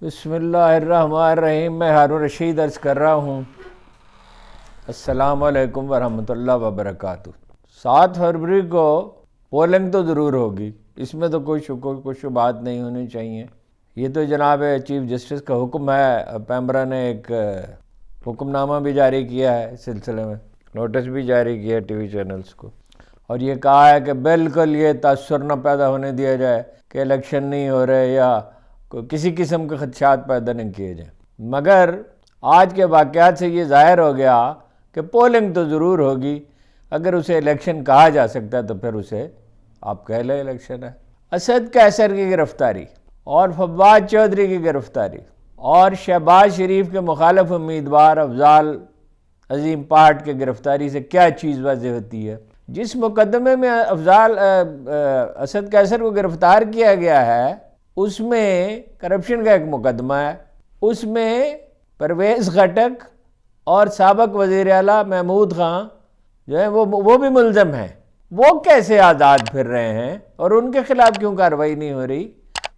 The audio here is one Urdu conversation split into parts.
بسم اللہ الرحمن الرحیم۔ میں ہارون رشید عرض کر رہا ہوں السلام علیکم ورحمۃ اللہ وبرکاتہ۔ 7 فروری کو پولنگ تو ضرور ہوگی، اس میں تو کوئی شبہات نہیں ہونی چاہیے۔ یہ تو جناب چیف جسٹس کا حکم ہے، پیمبرا نے ایک حکم نامہ بھی جاری کیا ہے، اس سلسلے میں نوٹس بھی جاری کیا ہے ٹی وی چینلز کو، اور یہ کہا ہے کہ بالکل یہ تاثر نہ پیدا ہونے دیا جائے کہ الیکشن نہیں ہو رہے یا کسی قسم کے خدشات پیدا نہیں کیے جائیں۔ مگر آج کے واقعات سے یہ ظاہر ہو گیا کہ پولنگ تو ضرور ہوگی۔ اگر اسے الیکشن کہا جا سکتا ہے تو پھر اسے آپ کہہ لیں الیکشن ہے۔ اسد قیصر کی گرفتاری اور فواد چودھری کی گرفتاری اور شہباز شریف کے مخالف امیدوار افضال عظیم پہاٹ کی گرفتاری سے کیا چیز واضح ہوتی ہے؟ جس مقدمے میں اسد قیصر کو گرفتار کیا گیا ہے اس میں کرپشن کا ایک مقدمہ ہے، اس میں پرویز خٹک اور سابق وزیر اعلیٰ محمود خان جو ہیں وہ بھی ملزم ہیں۔ وہ کیسے آزاد پھر رہے ہیں اور ان کے خلاف کیوں کارروائی نہیں ہو رہی،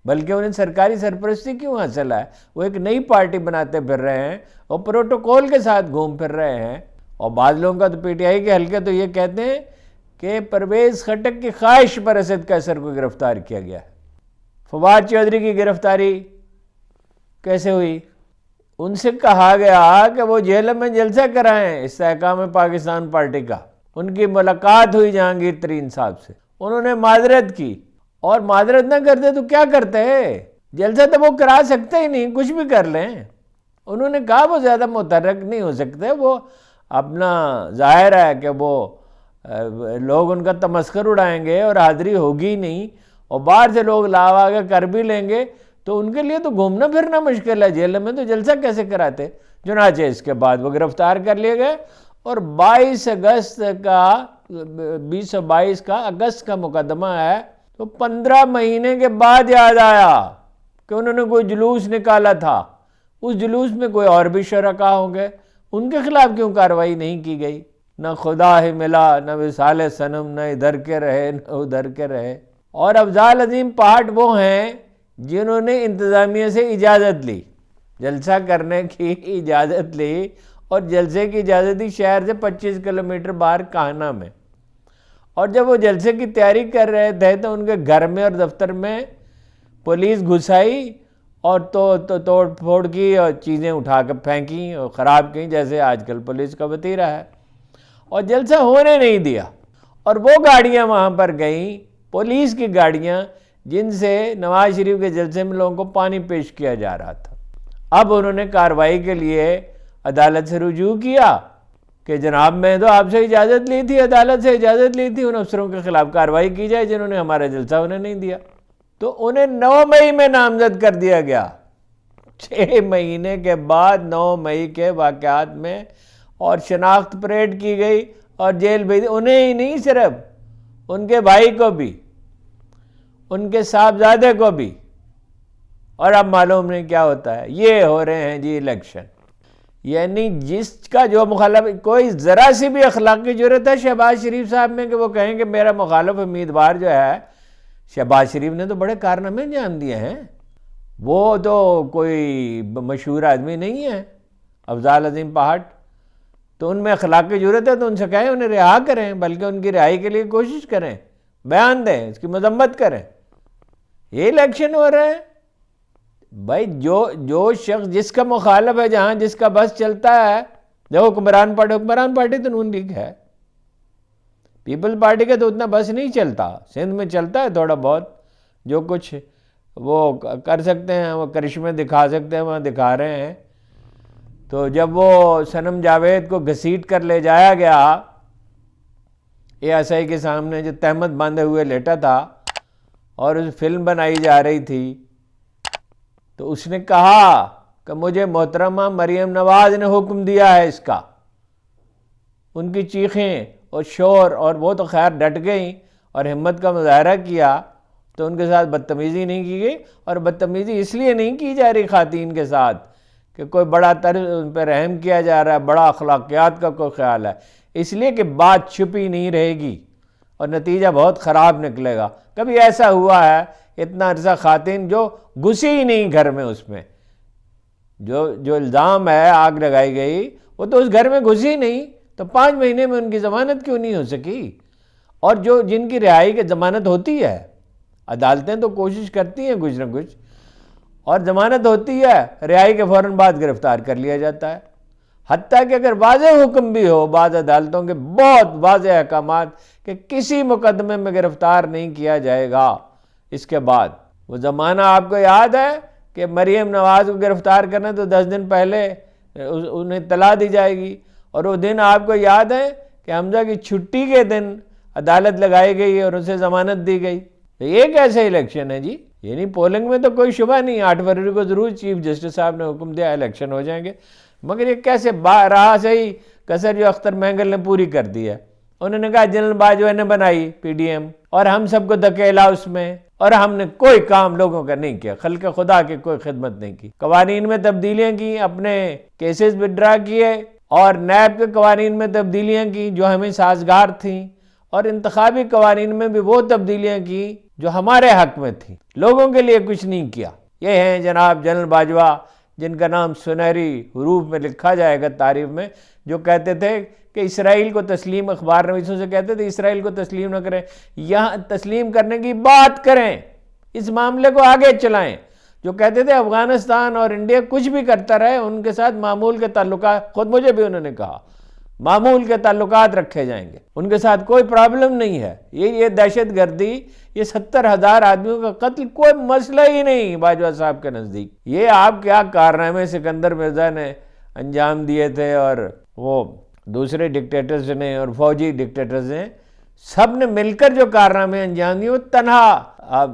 بلکہ انہیں سرکاری سرپرستی کیوں حاصل ہے؟ وہ ایک نئی پارٹی بناتے پھر رہے ہیں اور پروٹوکول کے ساتھ گھوم پھر رہے ہیں۔ اور بعض لوگوں کا تو پی ٹی آئی کے حلقے تو یہ کہتے ہیں کہ پرویز خٹک کی خواہش پر اسد قیصر کو گرفتار کیا گیا ہے۔ فواد چودھری کی گرفتاری کیسے ہوئی؟ ان سے کہا گیا کہ وہ جیل میں جلسہ کرائیں استحکام پاکستان پارٹی کا۔ ان کی ملاقات ہوئی جہانگیر ترین صاحب سے، انہوں نے معذرت کی، اور معذرت نہ کرتے تو کیا کرتے؟ جلسہ تو وہ کرا سکتے ہی نہیں، کچھ بھی کر لیں۔ انہوں نے کہا وہ زیادہ متحرک نہیں ہو سکتے، وہ اپنا ظاہر ہے کہ وہ لوگ ان کا تمسخر اڑائیں گے اور حاضری ہوگی نہیں، اور باہر سے لوگ لاوا کے کر بھی لیں گے تو ان کے لیے تو گھومنا پھرنا مشکل ہے، جیل میں تو جلسہ کیسے کراتے؟ چنانچہ اس کے بعد وہ گرفتار کر لیے گئے، اور 22 اگست کا مقدمہ ہے، تو 15 مہینے کے بعد یاد آیا کہ انہوں نے کوئی جلوس نکالا تھا، اس جلوس میں کوئی اور بھی شرکا ہوں گے، ان کے خلاف کیوں کارروائی نہیں کی گئی؟ نہ خدا ہی ملا، نہ وصال صنم، نہ ادھر کے رہے نہ ادھر کے رہے۔ اور افضال عظیم پہاٹ وہ ہیں جنہوں نے انتظامیہ سے اجازت لی، جلسہ کرنے کی اجازت لی، اور جلسے کی اجازت دی شہر سے 25 کلومیٹر باہر کاہنہ میں۔ اور جب وہ جلسے کی تیاری کر رہے تھے تو ان کے گھر میں اور دفتر میں پولیس گھس آئی اور توڑ پھوڑ کی اور چیزیں اٹھا کے پھینکی اور خراب کی، جیسے آج کل پولیس کا وتیرہ ہے، اور جلسہ ہونے نہیں دیا۔ اور وہ گاڑیاں وہاں پر گئیں، پولیس کی گاڑیاں، جن سے نواز شریف کے جلسے میں لوگوں کو پانی پیش کیا جا رہا تھا۔ اب انہوں نے کارروائی کے لیے عدالت سے رجوع کیا کہ جناب میں تو آپ سے اجازت لی تھی، عدالت سے اجازت لی تھی، ان افسروں کے خلاف کارروائی کی جائے جنہوں نے ہمارا جلسہ ہونے نہیں دیا۔ تو انہیں 9 مئی میں نامزد کر دیا گیا، 6 مہینے کے بعد 9 مئی کے واقعات میں، اور شناخت پریڈ کی گئی اور جیل بھیج دی۔ انہیں ہی نہیں، صرف ان کے بھائی کو بھی، ان کے صاحبزادے کو بھی۔ اور اب معلوم نہیں کیا ہوتا ہے۔ یہ ہو رہے ہیں جی الیکشن، یعنی جس کا جو مخالف، کوئی ذرا سی بھی اخلاقی جرت ہے شہباز شریف صاحب میں کہ وہ کہیں کہ میرا مخالف امیدوار جو ہے، شہباز شریف نے تو بڑے کارنامے انجام دیے ہیں، وہ تو کوئی مشہور آدمی نہیں ہے افضال عظیم پہاٹ، تو ان میں اخلاقی جرت ہے تو ان سے کہیں انہیں رہا کریں، بلکہ ان کی رہائی کے لیے کوشش کریں، بیان دیں، اس کی مذمت کریں۔ یہ الیکشن ہو رہے ہیں بھائی، جو شخص جس کا مخالف ہے، جہاں جس کا بس چلتا ہے، جو حکمران پارٹی تو نون لیگ ہے، پیپل پارٹی کا تو اتنا بس نہیں چلتا، سندھ میں چلتا ہے تھوڑا بہت، جو کچھ وہ کر سکتے ہیں وہ کرشمے دکھا سکتے ہیں وہاں دکھا رہے ہیں۔ تو جب وہ صنم جاوید کو گھسیٹ کر لے جایا گیا ASI کے سامنے، جو تہمت باندھے ہوئے لیٹا تھا، اور اس فلم بنائی جا رہی تھی، تو اس نے کہا کہ مجھے محترمہ مریم نواز نے حکم دیا ہے اس کا۔ ان کی چیخیں اور شور، اور وہ تو خیر ڈٹ گئیں اور ہمت کا مظاہرہ کیا، تو ان کے ساتھ بدتمیزی نہیں کی گئی، اور بدتمیزی اس لیے نہیں کی جا رہی خواتین کے ساتھ کہ کوئی بڑا طرز ان پہ رحم کیا جا رہا ہے، بڑا اخلاقیات کا کوئی خیال ہے، اس لیے کہ بات چھپی نہیں رہے گی اور نتیجہ بہت خراب نکلے گا۔ کبھی ایسا ہوا ہے اتنا عرصہ خواتین جو گھسی ہی نہیں گھر میں، اس میں جو الزام ہے آگ لگائی گئی وہ تو اس گھر میں گھسی نہیں، تو 5 مہینے میں ان کی ضمانت کیوں نہیں ہو سکی؟ اور جن کی رہائی کی ضمانت ہوتی ہے، عدالتیں تو کوشش کرتی ہیں کچھ نہ کچھ، اور ضمانت ہوتی ہے، رہائی کے فوراً بعد گرفتار کر لیا جاتا ہے۔ حتیٰ کہ اگر واضح حکم بھی ہو بعض عدالتوں کے بہت واضح احکامات کہ کسی مقدمے میں گرفتار نہیں کیا جائے گا اس کے بعد، وہ زمانہ آپ کو یاد ہے کہ مریم نواز کو گرفتار کرنا تو 10 دن پہلے انہیں اطلاع دی جائے گی، اور وہ دن آپ کو یاد ہے کہ حمزہ کی چھٹی کے دن عدالت لگائی گئی اور اسے ضمانت دی گئی۔ یہ کیسے الیکشن ہے جی؟ یعنی پولنگ میں تو کوئی شبہ نہیں، 8 فروری کو ضرور چیف جسٹس صاحب نے حکم دیا الیکشن ہو جائیں گے، مگر یہ کیسے راہ سے ہی کسر جو اختر مینگل نے پوری کر دی ہے۔ انہوں نے کہا جنرل باجوہ نے بنائی پی ڈی ایم اور ہم سب کو دھکیلا اس میں، اور ہم نے کوئی کام لوگوں کا نہیں کیا، خلق خدا کی کوئی خدمت نہیں کی، قوانین میں تبدیلیاں کی، اپنے کیسز وڈرا کیے، اور نیب کے قوانین میں تبدیلیاں کی جو ہمیں سازگار تھیں، اور انتخابی قوانین میں بھی وہ تبدیلیاں کی جو ہمارے حق میں تھیں، لوگوں کے لیے کچھ نہیں کیا۔ یہ ہیں جناب جنرل باجوہ، جن کا نام سنہری حروف میں لکھا جائے گا تاریخ میں، جو کہتے تھے کہ اسرائیل کو تسلیم، اخبار نویسوں سے کہتے تھے اسرائیل کو تسلیم نہ کریں، یہاں تسلیم کرنے کی بات کریں، اس معاملے کو آگے چلائیں۔ جو کہتے تھے افغانستان اور انڈیا کچھ بھی کرتا رہے، ان کے ساتھ معمول کے تعلقات، خود مجھے بھی انہوں نے کہا معمول کے تعلقات رکھے جائیں گے، ان کے ساتھ کوئی پرابلم نہیں ہے۔ یہ دہشت گردی، یہ 70,000 آدمیوں کا قتل کوئی مسئلہ ہی نہیں باجوہ صاحب کے نزدیک۔ یہ آپ کیا کارنامے سکندر مرزا نے انجام دیے تھے، اور وہ دوسرے ڈکٹیٹرز نے اور فوجی ڈکٹیٹرز نے، سب نے مل کر جو کارنامے انجام دیے وہ تنہا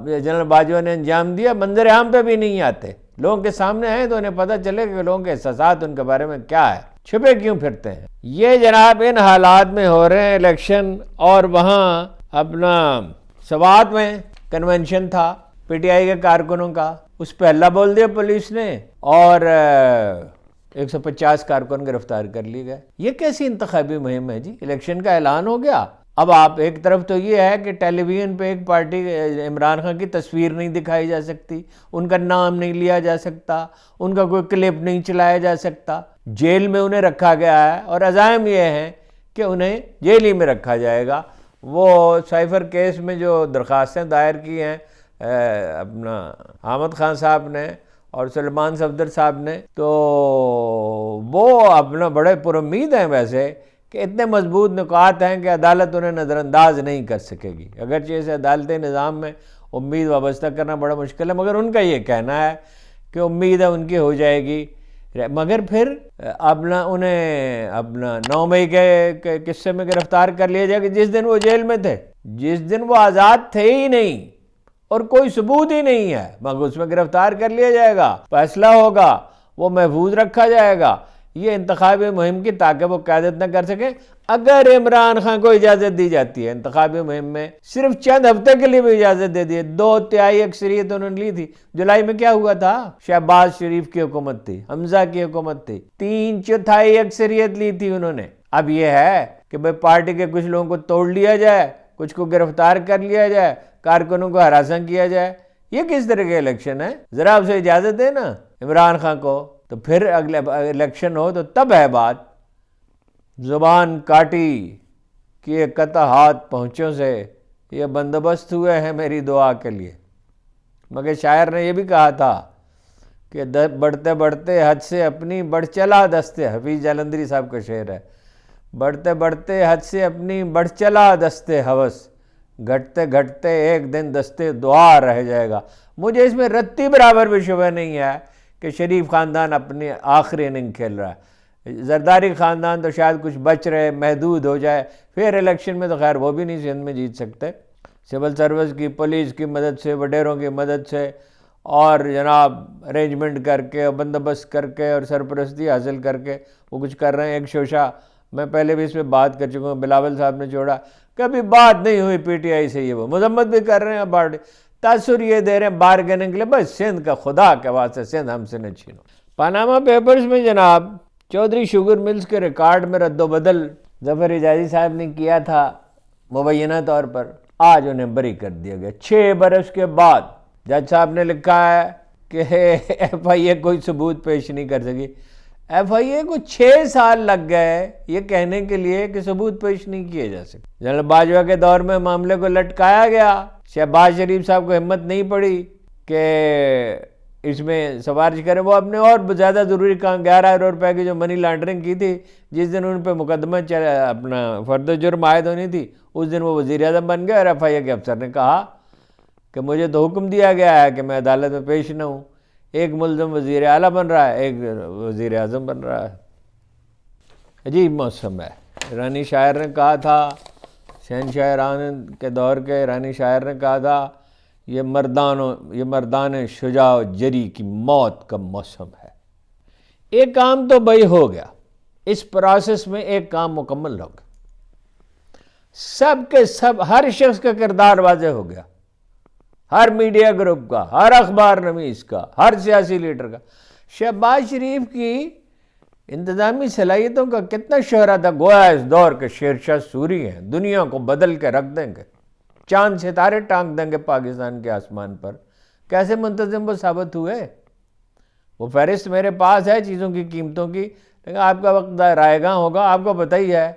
جنرل باجوہ نے انجام دیا، منظر عام پہ بھی نہیں آتے، لوگوں کے سامنے آئے تو انہیں پتہ چلے کہ لوگوں کے احساسات ان کے بارے میں کیا ہے، چھپے کیوں پھرتے ہیں۔ یہ جناب ان حالات میں ہو رہے ہیں الیکشن، اور وہاں اپنا سوات میں کنونشن تھا پی ٹی آئی کے کارکنوں کا، اس پہ ہلہ بول دیا پولیس نے، اور 150 کارکن گرفتار کر لیے گئے۔ یہ کیسی انتخابی مہم ہے جی؟ الیکشن کا اعلان ہو گیا، اب آپ ایک طرف تو یہ ہے کہ ٹیلی ویژن پہ ایک پارٹی عمران خان کی تصویر نہیں دکھائی جا سکتی، ان کا نام نہیں لیا جا سکتا، ان کا کوئی کلپ نہیں چلایا جا سکتا، جیل میں انہیں رکھا گیا ہے، اور عزائم یہ ہیں کہ انہیں جیل ہی میں رکھا جائے گا۔ وہ سائفر کیس میں جو درخواستیں دائر کی ہیں اپنا حامد خان صاحب نے اور سلمان صفدر صاحب نے، تو وہ اپنا بڑے پر امید ہیں ویسے کہ اتنے مضبوط نکات ہیں کہ عدالت انہیں نظر انداز نہیں کر سکے گی، اگرچہ اسے عدالتی نظام میں امید وابستہ کرنا بڑا مشکل ہے، مگر ان کا یہ کہنا ہے کہ امید ہے ان کی ہو جائے گی۔ مگر پھر انہیں 9 مئی کے قصے میں گرفتار کر لیا جائے گا، جس دن وہ جیل میں تھے، جس دن وہ آزاد تھے ہی نہیں اور کوئی ثبوت ہی نہیں ہے، مگر اس میں گرفتار کر لیا جائے گا، فیصلہ ہوگا، وہ محفوظ رکھا جائے گا۔ یہ انتخابی مہم کی تاکہ وہ قیادت نہ کر سکیں۔ اگر عمران خان کو اجازت دی جاتی ہے انتخابی مہم میں، صرف چند ہفتے کے لیے بھی اجازت دے دی، 2/3 اکثریت انہوں نے لی تھی۔ جولائی میں کیا ہوا تھا؟ شہباز شریف کی حکومت تھی، حمزہ کی حکومت تھی، 3/4 اکثریت لی تھی انہوں نے۔ اب یہ ہے کہ بھئی پارٹی کے کچھ لوگوں کو توڑ لیا جائے، کچھ کو گرفتار کر لیا جائے، کارکنوں کو ہراساں کیا جائے۔ یہ کس طرح کے الیکشن ہے؟ ذرا اسے اجازت دے نا عمران خان کو، تو پھر اگلے الیکشن ہو تو تب ہے بات۔ زبان کاٹی کہ قطع ہاتھ پہنچوں سے، یہ بندوبست ہوئے ہیں میری دعا کے لیے۔ مگر شاعر نے یہ بھی کہا تھا کہ بڑھتے بڑھتے حد سے اپنی بڑھ چلا دستے، حفیظ جالندھری صاحب کا شعر ہے، بڑھتے بڑھتے حد سے اپنی بڑھ چلا دستے ہوس، گھٹتے گھٹتے ایک دن دستے دعا رہ جائے گا۔ مجھے اس میں رتی برابر بھی شبہ نہیں ہے کہ شریف خاندان اپنی آخری اننگ کھیل رہا ہے، زرداری خاندان تو شاید کچھ بچ رہے، محدود ہو جائے، پھر الیکشن میں تو خیر وہ بھی نہیں سندھ میں جیت سکتے۔ سول سروس کی، پولیس کی مدد سے، وڈیروں کی مدد سے، اور جناب ارینجمنٹ کر کے اور بندوبست کر کے اور سرپرستی حاصل کر کے وہ کچھ کر رہے ہیں۔ ایک شوشہ میں پہلے بھی اس پہ بات کر چکا ہوں، بلاول صاحب نے جوڑا، کبھی بات نہیں ہوئی پی ٹی آئی سے، یہ وہ مذمت بھی کر رہے ہیں، پارٹی تاثر یہ دے رہے ہیں بارگیننگ کے لیے، بس سندھ کا خدا کے واسطے سندھ ہم سے نہ چھینو۔ پاناما پیپرز میں جناب چودھری شوگر ملز کے ریکارڈ میں رد و بدل ظفر حجازی صاحب نے کیا تھا مبینہ طور پر، آج انہیں بری کر دیا گیا 6 برس کے بعد۔ جج صاحب نے لکھا ہے کہ ایف آئی اے کوئی ثبوت پیش نہیں کر سکی. ایف آئی اے کو 6 سال لگ گئے یہ کہنے کے لیے کہ ثبوت پیش نہیں کیے جا سکتے. جنرل باجوہ کے دور میں معاملے کو لٹکایا گیا. شہباز شریف صاحب کو ہمت نہیں پڑی کہ اس میں سفارش کریں. وہ اپنے اور زیادہ ضروری کام 11 ارب روپے کی جو منی لانڈرنگ کی تھی، جس دن ان پہ مقدمہ اپنا فرد جرم عائد ہونی تھی، اس دن وہ وزیر اعظم بن گئے. اور ایف آئی اے کے افسر نے کہا کہ مجھے تو حکم دیا گیا ہے کہ میں عدالت میں پیش نہ ہوں. ایک ملزم وزیر اعلیٰ بن رہا ہے، ایک وزیر اعظم بن رہا ہے. عجیب موسم ہے. رانی شاعر نے کہا تھا، شہنشاہ ایران کے دور کے رانی شاعر نے کہا تھا، یہ مردان شجاع و جری کی موت کا موسم ہے. ایک کام تو بھائی ہو گیا، اس پروسیس میں ایک کام مکمل ہو گیا. سب کے سب، ہر شخص کا کردار واضح ہو گیا، ہر میڈیا گروپ کا، ہر اخبار نویس کا، ہر سیاسی لیڈر کا. شہباز شریف کی انتظامی صلاحیتوں کا کتنا شہرہ تھا، گویا اس دور کے شیرشاہ سوری ہیں، دنیا کو بدل کے رکھ دیں گے، چاند ستارے ٹانک دیں گے پاکستان کے آسمان پر. کیسے منتظم وہ ثابت ہوئے؟ وہ فہرست میرے پاس ہے چیزوں کی قیمتوں کی، لیکن آپ کا وقت رائے گاں ہوگا. آپ کو پتہ ہی ہے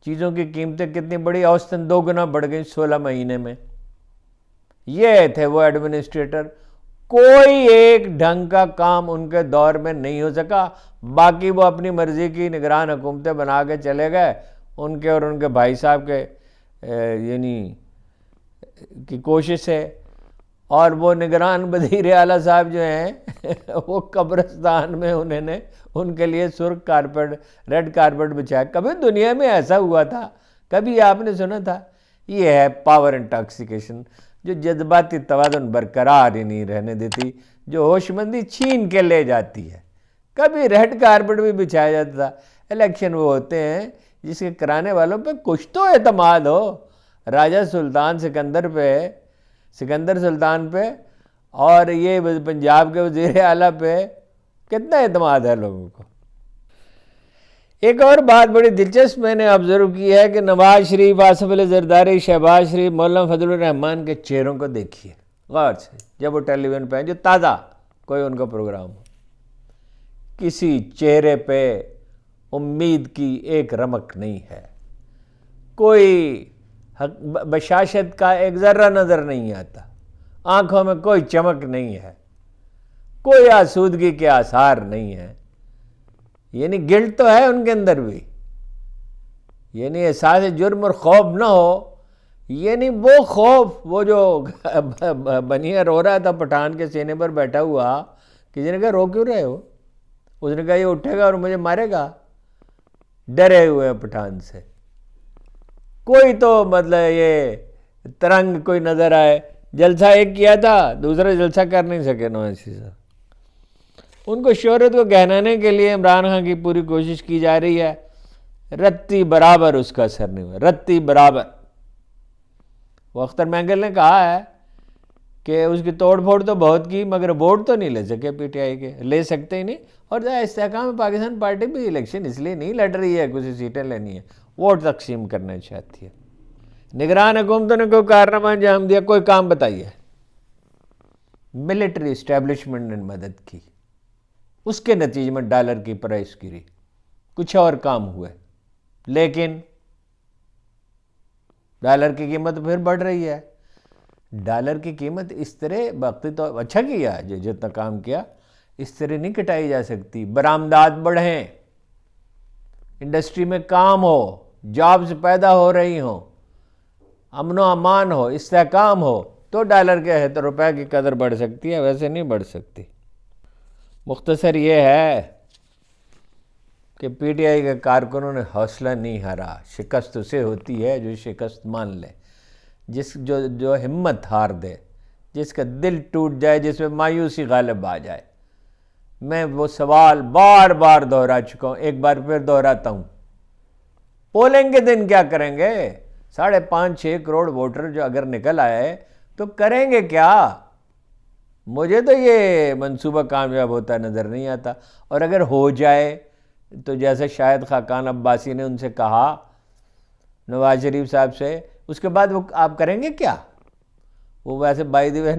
چیزوں کی قیمتیں کتنی بڑی، اوسطاً 2 گنا بڑھ گئیں 16 مہینے میں. یہ تھے وہ ایڈمنسٹریٹر. کوئی ایک ڈھنگ کا کام ان کے دور میں نہیں ہو سکا. باقی وہ اپنی مرضی کی نگران حکومتیں بنا کے چلے گئے. ان کے اور ان کے بھائی صاحب کے یعنی کی کوشش ہے. اور وہ نگران وزیر اعلیٰ صاحب جو ہیں وہ قبرستان میں انہوں نے ان کے لیے سرخ کارپیٹ، ریڈ کارپیٹ بچھایا. کبھی دنیا میں ایسا ہوا تھا؟ کبھی آپ نے سنا تھا؟ یہ ہے پاور انٹاکسیکیشن، جو جذباتی توازن برقرار ہی نہیں رہنے دیتی، جو ہوش مندی چھین کے لے جاتی ہے. کبھی ریڈ کارپیٹ بھی بچھایا جاتا تھا. الیکشن وہ ہوتے ہیں جس کے کرانے والوں پہ کچھ تو اعتماد ہو. راجہ سلطان سکندر سلطان پہ اور یہ پنجاب کے وزیر اعلیٰ پہ کتنا اعتماد ہے لوگوں کو. ایک اور بات بڑی دلچسپ میں نے آبزرو کی ہے کہ نواز شریف، آصف علی زرداری، شہباز شریف، مولانا فضل الرحمان کے چہروں کو دیکھیے غور سے جب وہ ٹیلی ویژن پہ ہیں، جو تازہ کوئی ان کا پروگرام ہو. کسی چہرے پہ امید کی ایک رمق نہیں ہے، کوئی بشاشت کا ایک ذرہ نظر نہیں آتا، آنکھوں میں کوئی چمک نہیں ہے، کوئی آسودگی کے آثار نہیں ہیں. یعنی گلٹ تو ہے ان کے اندر بھی، یعنی احساس جرم اور خوف نہ ہو. یعنی وہ خوف، وہ جو بنیا رو رہا تھا پٹھان کے سینے پر بیٹھا ہوا، کسی نے کہا رو کیوں رہے ہو؟ اس نے کہا یہ اٹھے گا اور مجھے مارے گا. ڈرے ہوئے پٹھان سے. کوئی تو مطلب یہ ترنگ کوئی نظر آئے. جلسہ ایک کیا تھا، دوسرا جلسہ کر نہیں سکے نواز شریف صاحب. ان کو شہرت کو گہرانے کے لیے عمران خان کی پوری کوشش کی جا رہی ہے. رتی برابر اس کا اثر نہیں ہوا، رتی برابر. وہ اختر مینگل نے کہا ہے کہ اس کی توڑ پھوڑ تو بہت کی، مگر ووٹ تو نہیں لے سکے پی ٹی آئی کے، لے سکتے ہی نہیں. اور استحکام پاکستان پارٹی بھی الیکشن اس لیے نہیں لڑ رہی ہے کچھ سیٹیں لینی ہے، ووٹ تقسیم کرنا چاہتی ہے. نگران حکومتوں نے کوئی کارنامہ انجام دیا؟ کوئی کام بتائیے. ملٹری اسٹیبلشمنٹ نے مدد کی، اس کے نتیجے میں ڈالر کی پرائس گری، کچھ اور کام ہوئے، لیکن ڈالر کی قیمت پھر بڑھ رہی ہے. ڈالر کی قیمت اس طرح وقتی تو اچھا کیا جو جتنا کام کیا، اس طرح نہیں کٹائی جا سکتی. برآمدات بڑھیں، انڈسٹری میں کام ہو، جابز پیدا ہو رہی ہوں، امن و امان ہو، استحکام ہو، تو ڈالر کے روپے کی قدر بڑھ سکتی ہے، ویسے نہیں بڑھ سکتی. مختصر یہ ہے کہ پی ٹی آئی کے کارکنوں نے حوصلہ نہیں ہارا. شکست اسے ہوتی ہے جو شکست مان لے، جو ہمت ہار دے، جس کا دل ٹوٹ جائے، جس میں مایوسی غالب آ جائے. میں وہ سوال بار بار دہرا چکا ہوں، ایک بار پھر دہراتا ہوں. پولنگ کے دن کیا کریں گے؟ 5.5-6 کروڑ ووٹر جو اگر نکل آئے تو کریں گے کیا؟ مجھے تو یہ منصوبہ کامیاب ہوتا نظر نہیں آتا. اور اگر ہو جائے تو جیسے شاہد خاقان عباسی نے ان سے کہا، نواز شریف صاحب سے، اس کے بعد وہ آپ کریں گے کیا؟ وہ ویسے بائی دی وے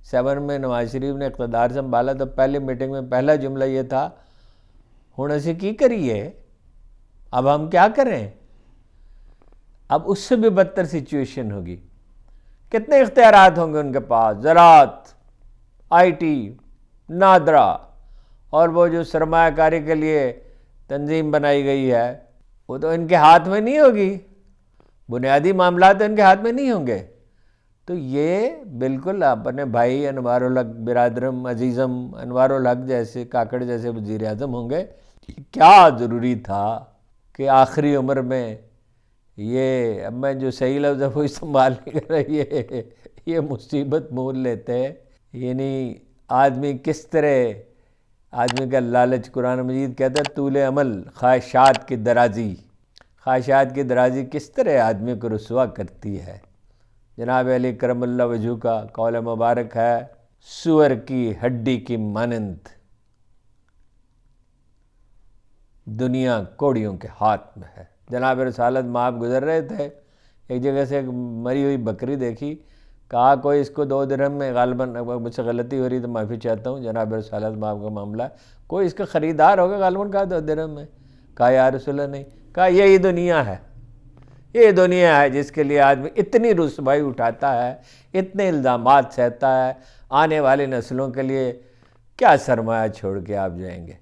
7 میں نواز شریف نے اقتدار سنبھالا تو پہلی میٹنگ میں پہلا جملہ یہ تھا، ہن اسی کی کریے، اب ہم کیا کریں؟ اب اس سے بھی بدتر سچویشن ہوگی. کتنے اختیارات ہوں گے ان کے پاس، زراعت، آئی ٹی، نادرا، اور وہ جو سرمایہ کاری کے لیے تنظیم بنائی گئی ہے وہ تو ان کے ہاتھ میں نہیں ہوگی، بنیادی معاملات ان کے ہاتھ میں نہیں ہوں گے. تو یہ بالکل اپنے بھائی انوار الحق برادرم عزیزم انوار الحق جیسے کاکڑ جیسے وزیر اعظم ہوں گے. کیا ضروری تھا کہ آخری عمر میں یہ، اب میں جو صحیح لفظ ہے وہ استعمال نہیں کر رہی، یہ مصیبت مول لیتے. یعنی آدمی کس طرح، آدمی کا لالچ، قرآن مجید کہتا ہے طول عمل، خواہشات کی درازی، خواہشات کی درازی کس طرح آدمی کو رسوا کرتی ہے. جناب علی کرم اللہ وجہہ کا قول مبارک ہے، سور کی ہڈی کی مانند دنیا کوڑیوں کے ہاتھ میں ہے. جناب رسالت مآب گزر رہے تھے، ایک جگہ سے ایک مری ہوئی بکری دیکھی، کہا کوئی اس کو 2 درہم میں، غالباً مجھ سے غلطی ہو رہی تو معافی چاہتا ہوں، جناب رسالت مآب کا معاملہ ہے، کوئی اس کا خریدار ہوگا، غالباً کہا 2 درہم میں. کہا یا رسول اللہ نہیں. کہا یہی دنیا ہے، یہ دنیا ہے جس کے لیے آدمی اتنی رسوائی اٹھاتا ہے، اتنے الزامات سہتا ہے، آنے والی نسلوں کے لیے کیا سرمایہ چھوڑ کے آپ جائیں گے؟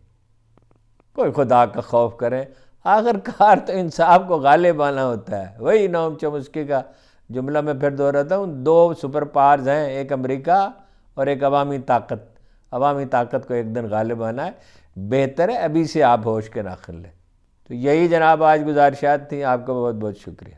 کوئی خدا کا خوف کریں. آخر کار تو انصاف کو غالب آنا ہوتا ہے. وہی نوم چومسکی کا جملہ میں پھر دہراتا ہوں، 2 سپر پاورز ہیں، ایک امریکہ اور ایک عوامی طاقت. عوامی طاقت کو ایک دن غالب آنا ہے. بہتر ہے ابھی سے آپ ہوش کے ناخن لیں. تو یہی جناب آج گزارشات تھیں. آپ کا بہت بہت شکریہ.